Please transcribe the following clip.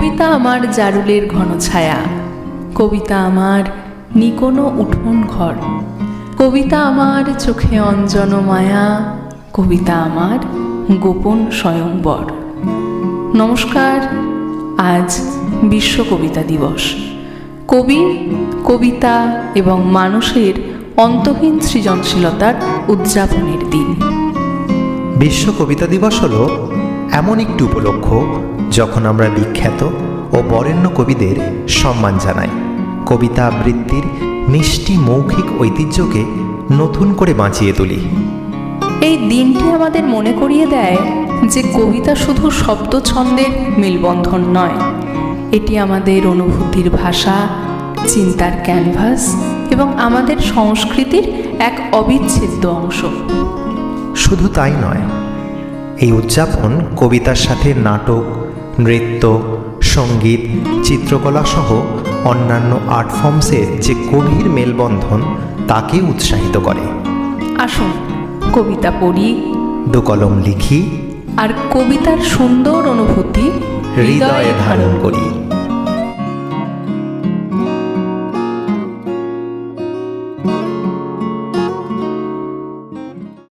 কবিতা আমার জারুলের ঘন ছায়া, কবিতা আমার নিকোনো উঠোন ঘর, কবিতা আমার চোখে অঞ্জন মায়া, কবিতা আমার গোপন স্বয়ংবর। নমস্কার, আজ বিশ্ব কবিতা দিবস। কবি, কবিতা এবং মানুষের অন্তহীন সৃজনশীলতার উদযাপনের দিন। বিশ্ব কবিতা দিবস হল এমন একটি উপলক্ষ যখন আমরা বিখ্যাত ও বরেণ্য কবিদের সম্মান জানাই, কবিতা আবৃত্তির মিষ্টি মৌখিক ঐতিহ্যকে নতুন করে বাঁচিয়ে তুলি। এই দিনটি আমাদের মনে করিয়ে দেয় যে কবিতা শুধু শব্দ ছন্দের মেলবন্ধন নয়, এটি আমাদের অনুভূতির ভাষা, চিন্তার ক্যানভাস এবং আমাদের সংস্কৃতির এক অবিচ্ছেদ্য অংশ। শুধু তাই নয়, এই উদযাপন কবিতার সাথে নাটক, নৃত্য, সঙ্গীত, চিত্রকলা সহ অন্যান্য আর্ট ফর্মসের যে গভীর মেলবন্ধন তাকে উৎসাহিত করে। আসুন কবিতা পড়ি, দু কলম লিখি আর কবিতার সুন্দর অনুভূতি হৃদয়ে ধারণ করি।